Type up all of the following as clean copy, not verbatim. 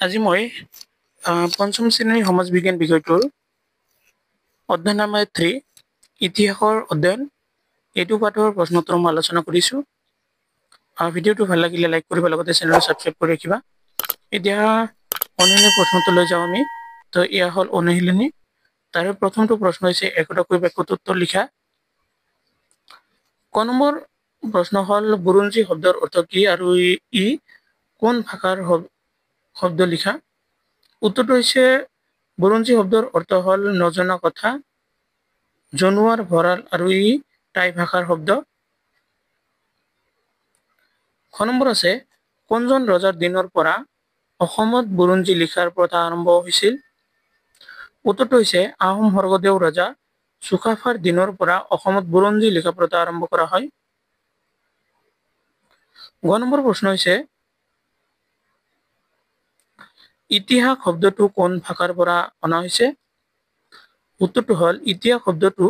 আজি মই পঞ্চম শ্ৰেণীৰ সমাজ বিজ্ঞান বিষয়টোৰ অধ্যয়ন নাম্বাৰ 3 ইতিহাসৰ অধ্যয়ন এইটো পাঠৰ প্ৰশ্নোত্তৰ মই আলোচনা কৰিছোঁ। ভিডিঅ'টো ভাল লাগিলে লাইক কৰিব লগতে চেনেলটো ছাবস্ক্ৰাইব কৰি ৰাখিবা। এতিয়া অনুশীলনী প্ৰশ্নটো লৈ যাওঁ আমি। তো এয়া হ'ল অনুশীলনী। তাৰে প্ৰথমটো প্ৰশ্ন হৈছে একোটাকৈ বাক্যত উত্তৰ লিখা। ক নম্বৰ প্ৰশ্ন হ'ল বুৰঞ্জী শব্দৰ অৰ্থ কি আৰু ই কোন ভাষাৰ শব্দ লিখা। উত্তৰটো হৈছে বুৰঞ্জী শব্দৰ অৰ্থ হ'ল নজনা কথা, জনোৱাৰ ভঁৰাল আৰু ই টাই ভাষাৰ শব্দ। খ নম্বৰ আছে কোনজন ৰজাৰ দিনৰ পৰা অসমত বুৰঞ্জী লিখাৰ প্ৰথা আৰম্ভ হৈছিল। উত্তৰটো হৈছে আহোম স্বৰ্গদেউ ৰজা চুকাফাৰ দিনৰ পৰা অসমত বুৰঞ্জী লিখা প্ৰথা আৰম্ভ কৰা হয়। গ নম্বৰ প্ৰশ্ন হৈছে ইতিহাস শব্দটো কোন ভাষাৰ পৰা অনা হৈছে। উত্তৰটো হ'ল ইতিহাস শব্দটো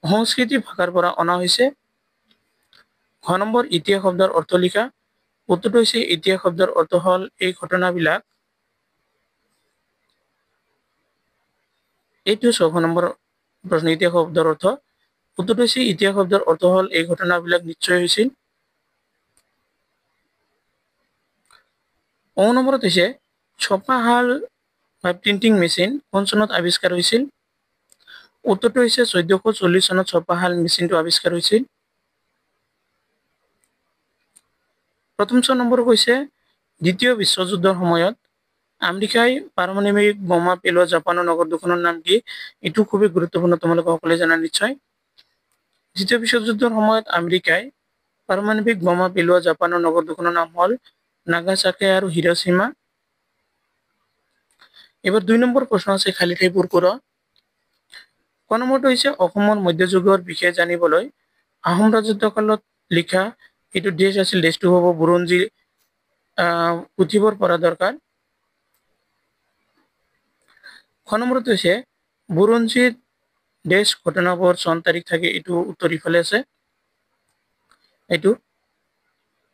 সংস্কৃতি ভাষাৰ পৰা অনা হৈছে। ঘ নম্বৰ ইতিহাস শব্দৰ অৰ্থ লিখা। উত্তৰটো হৈছে ইতিহাস শব্দৰ অৰ্থ হ'ল এই ঘটনাবিলাক এইটো 6 নম্বৰ প্ৰশ্ন ইতিহাস শব্দৰ অৰ্থ। উত্তৰটো হৈছে ইতিহাস শব্দৰ অৰ্থ হ'ল এই ঘটনাবিলাক নিশ্চয় হৈছিল। নম্বৰত হৈছে ছপাশাল বা প্ৰিণ্টিং মেচিন কোন চনত আৱিষ্কাৰ হৈছিল। উত্তৰটো হৈছে 1440 চনত ছপাশাল মেচিনটো আৱিষ্কাৰ হৈছিল। প্ৰথম 6 নম্বৰ হৈছে দ্বিতীয় বিশ্বযুদ্ধৰ সময়ত আমেৰিকাই পাৰমাণৱিক বোমা পেলোৱা জাপানৰ নগৰ দুখনৰ নাম কি। এইটো খুবেই গুৰুত্বপূৰ্ণ তোমালোকে সকলোৱে জানা নিশ্চয়। দ্বিতীয় বিশ্বযুদ্ধৰ সময়ত আমেৰিকাই পাৰমাণৱিক বোমা পেলোৱা জাপানৰ নগৰ দুখনৰ নাম হ'ল নাগাচাকি আৰু হিৰোশ্বিমা। এইবাৰ 2 নম্বৰ প্ৰশ্ন আছে খালী ঠাইবোৰ পূৰণ। ক নম্বৰটো হৈছে অসমৰ মধ্যযুগৰ বিষয়ে জানিবলৈ আহোম ৰাজত্ব কালত লিখা এইটো দেশ আছিল দেশটো হ'ব বুৰঞ্জী পুথিবোৰ পঢ়া দৰকাৰ। খ নম্বৰটো হৈছে বুৰঞ্জীত দেশ ঘটনাবোৰ চন তাৰিখ থাকে এইটো উত্তৰ ইফালে আছে। এইটো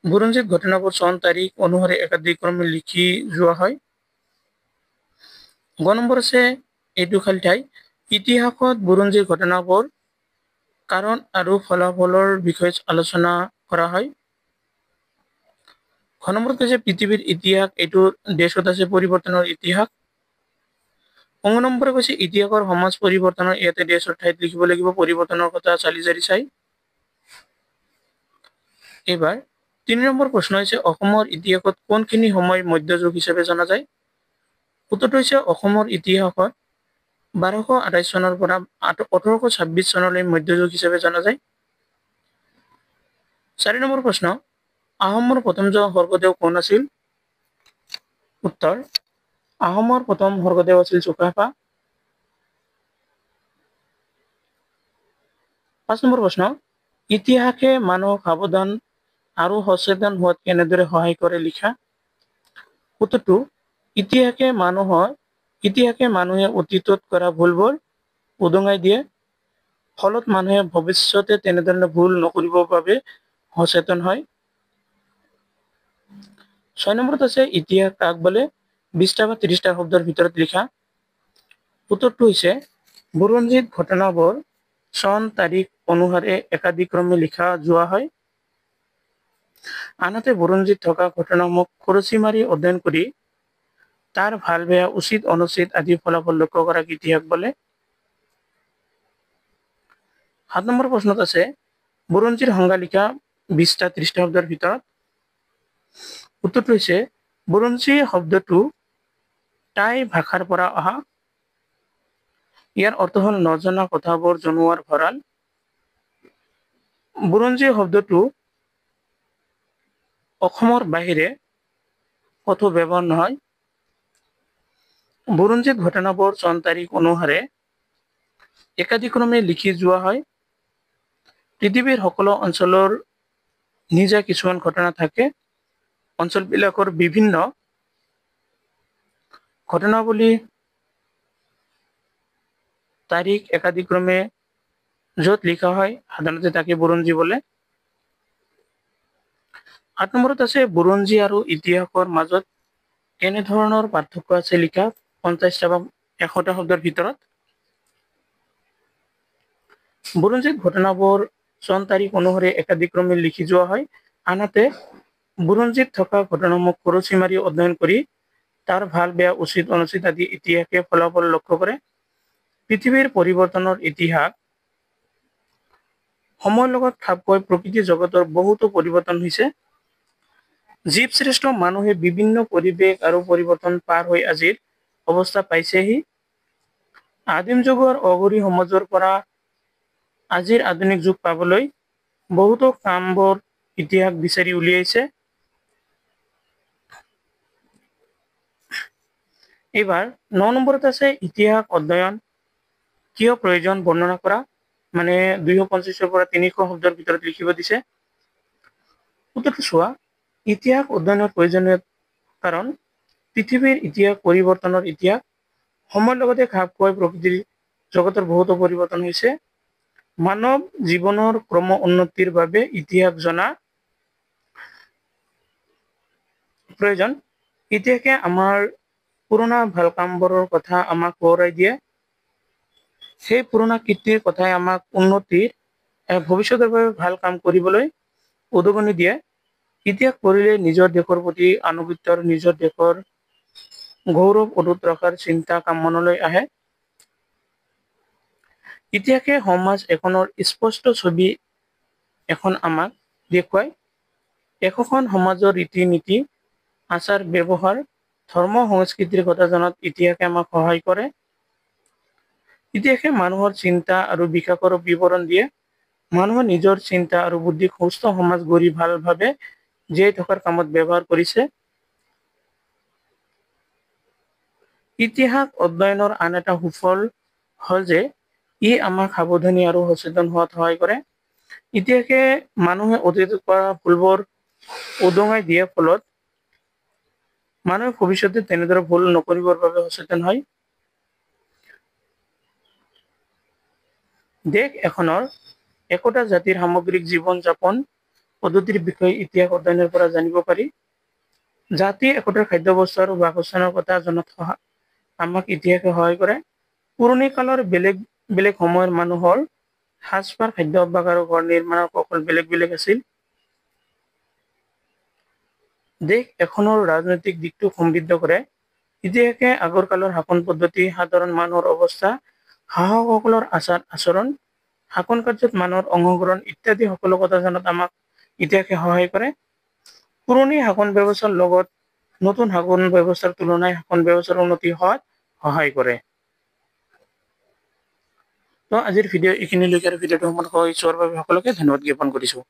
বুৰঞ্জীত ঘটনাবোৰ চন তাৰিখ অনুসৰি একাদিক্ৰমে লিখি যোৱা হয়। গ নম্বৰ আছে এইটো খালী ঠাই ইতিহাসত বুৰঞ্জীৰ ঘটনাবোৰ কাৰণ আৰু ফলাফলৰ বিষয়ে আলোচনা কৰা হয়। খ নম্বৰটো হৈছে পৃথিৱীৰ ইতিহাস এইটো দেশত আছে পৰিৱৰ্তনৰ ইতিহাস। নম্বৰ হৈছে ইতিহাসৰ সমাজ পৰিৱৰ্তনৰ ইয়াতে দেশৰ ঠাইত লিখিব লাগিব পৰিৱৰ্তনৰ কথা চালি জাৰি চাই। এইবাৰ 3 নম্বৰ প্ৰশ্ন হৈছে অসমৰ ইতিহাসত কোনখিনি সময় মধ্যযুগ হিচাপে জনা যায়। উত্তৰটো হৈছে অসমৰ ইতিহাসত 1228 চনৰ পৰা 1826 চনলৈ মধ্যযুগ হিচাপে জনা যায়। 4 নম্বৰ প্ৰশ্ন আহোমৰ প্ৰথম স্বৰ্গদেউ কোন আছিল। উত্তৰ আহোমৰ প্ৰথম স্বৰ্গদেউ আছিল চুকাফা। 5 নম্বৰ প্ৰশ্ন ইতিহাসে মানুহক সাৱধান আৰু সচেতন হোৱাত কেনেদৰে সহায় কৰে লিখা। উত্তৰটো ইতিহাসে মানুহে অতীতত কৰা ভুলবোৰ উদঙাই দিয়ে। ফলত মানুহে ভৱিষ্যতে তেনেধৰণৰ ভুল নকৰিবৰ বাবে সচেতন হয়। 6 নম্বৰত আছে ইতিহাস কাক বোলে 20টা বা 30টা শব্দৰ ভিতৰত লিখা। উত্তৰটো হৈছে বুৰঞ্জীত ঘটনাবোৰ চন তাৰিখ অনুসাৰে একাদিক্ৰমে লিখা যোৱা হয়। আনহাতে বুৰঞ্জীত থকা ঘটনাসমূহ খৰচি মাৰি অধ্যয়ন কৰি তাৰ ভাল বেয়া উচিত অনুচিত আদি ফলাফল লক্ষ্য কৰাক ইতিহাস বোলে। 7 নম্বৰ প্ৰশ্নত আছে বুৰঞ্জীৰ সংজ্ঞা লিখা 20টা 30টা শব্দৰ ভিতৰত। উত্তৰটো হৈছে বুৰঞ্জী শব্দটো টাই ভাষাৰ পৰা অহা। ইয়াৰ অৰ্থ হ'ল নজনা কথাবোৰ জনোৱাৰ ভঁৰাল। বুৰঞ্জী শব্দটো অসমৰ বাহিৰে কতো ব্যৱহাৰ নহয়। বুৰঞ্জীত ঘটনাবোৰ চন তাৰিখ অনুসাৰে একাদিক্ৰমে লিখি যোৱা হয়। পৃথিৱীৰ সকলো অঞ্চলৰ নিজা কিছুমান ঘটনা থাকে। অঞ্চলবিলাকৰ বিভিন্ন ঘটনাৱলী তাৰিখ একাদিক্ৰমে য'ত লিখা হয় সাধাৰণতে তাকে বুৰঞ্জী বোলে। 8 নম্বৰত আছে বুৰঞ্জী আৰু ইতিহাসৰ মাজত কেনেধৰণৰ পাৰ্থক্য আছে লিখা 50টা বা 100টা শব্দৰ ভিতৰত। বুৰঞ্জীত ঘটনাবোৰ চন তাৰিখ অনুসৰি একাদিক্ৰমে লিখি যোৱা হয়। আনহাতে বুৰঞ্জীত থকা ঘটনাসমূহ খৰচি মাৰি অধ্যয়ন কৰি তাৰ ভাল বেয়া উচিত অনুচিত আদি ইতিহাসে ফলাফল লক্ষ্য কৰে। পৃথিৱীৰ পৰিৱৰ্তনৰ ইতিহাস সময়ৰ লগত খাপ খোৱাই প্ৰকৃতি জগতৰ বহুতো পৰিৱৰ্তন হৈছে। জীৱ শ্ৰেষ্ঠ মানুহে বিভিন্ন পৰিৱেশ আৰু পৰিৱৰ্তন পাৰ হৈ আজিৰ অৱস্থা পাইছেহি। আদিম যুগৰ অঘৰী সমাজৰ পৰা আজিৰ আধুনিক যুগ পাবলৈ বহুতো কামবোৰ ইতিহাস বিচাৰি উলিয়াইছে। এইবাৰ 9 নম্বৰত আছে ইতিহাস অধ্যয়ন কিয় প্ৰয়োজন বৰ্ণনা কৰা। মানে 225ৰ পৰা 300 শব্দৰ ভিতৰত লিখিব দিছে। উত্তৰটো চোৱা, ইতিহাস অধ্যয়নৰ প্ৰয়োজনীয় কাৰণ পৃথিৱীৰ ইতিহাস পৰিৱৰ্তনৰ ইতিহাস। সময়ৰ লগতে খাপ খোৱাই প্ৰকৃতিৰ জগতৰ বহুতো পৰিৱৰ্তন হৈছে। মানৱ জীৱনৰ ক্ৰম উন্নতিৰ বাবে ইতিহাস জনা প্ৰয়োজন। ইতিহাসে আমাৰ পুৰণা ভাল কামবোৰৰ কথা আমাক সোঁৱৰাই দিয়ে। সেই পুৰণা কীৰ্তিৰ কথাই আমাক উন্নতিৰ ভৱিষ্যতৰ বাবে ভাল কাম কৰিবলৈ উদগনি দিয়ে। ইতিহাস পঢ়িলে নিজৰ দেশৰ প্ৰতি আনুগত্য আৰু নিজৰ দেশৰ গৌৰৱ অটুট ৰখাৰ চিন্তা মনলৈ আহে। ইতিহাসে সমাজ এখনৰ স্পষ্ট ছবি এখন আমাক দেখুৱায়। একোখন সমাজৰ ৰীতি নীতি আচাৰ ব্যৱহাৰ ধৰ্ম সংস্কৃতিৰ কথা জনাত ইতিহাসে আমাক সহায় কৰে। ইতিহাসে মানুহৰ চিন্তা আৰু বিকাশৰ বিৱৰণ দিয়ে। মানুহে নিজৰ চিন্তা আৰু বুদ্ধিক সুস্থ সমাজ গঢ়ি ভালভাৱে জীয়াই থকাৰ কামত ব্যৱহাৰ কৰিছে। ইতিহাস অধ্যয়নৰ আন এটা সুফল হ'ল যে ই আমাক সাৱধানী আৰু সচেতন হোৱাত সহায় কৰে। ইতিহাসে মানুহে অতীতত কৰা ভুলবোৰ উদঙাই দিয়াৰ ফলত মানুহে ভৱিষ্যতে তেনেদৰে ভুল নকৰিবৰ বাবে সচেতন হয়। দেশ এখনৰ একোটা জাতিৰ সামগ্ৰিক জীৱন যাপন পদ্ধতিৰ বিষয়ে ইতিহাস অধ্যয়নৰ পৰা জানিব পাৰি। জাতি একোটাৰ খাদ্য বস্তু আৰু বাসস্থানৰ কথা জনাত আমাক ইতিহাসে সহায় কৰে। পুৰণি কালৰ বেলেগ বেলেগ সময়ৰ মানুহৰ সাজপাৰ খাদ্যাভ্যাস আৰু ঘৰ নিৰ্মাণৰ কৌশল বেলেগ বেলেগ আছিল। দেশ এখনৰ ৰাজনৈতিক দিশটো সমৃদ্ধ কৰে। ইতিহাসে আগৰ কালৰ শাসন পদ্ধতি সাধাৰণ মানুহৰ অৱস্থা শাসকসকলৰ আচাৰ আচৰণ শাসন কাৰ্যত মানুহৰ অংশগ্ৰহণ ইত্যাদি সকলো কথা জনাত আমাক ইতিহাসে সহায় কৰে। পুৰণি শাসন ব্যৱস্থাৰ লগত নতুন শাসন ব্যৱস্থাৰ তুলনাই শাসন ব্যৱস্থাৰ উন্নতি হোৱাত সহায় কৰে। তো আজিৰ ভিডিঅ' এইখিনিলৈকে আৰু ভিডিঅ'টো সমাপ্ত হোৱাৰ বাবে সকলোকে ধন্যবাদ জ্ঞাপন কৰিছোঁ।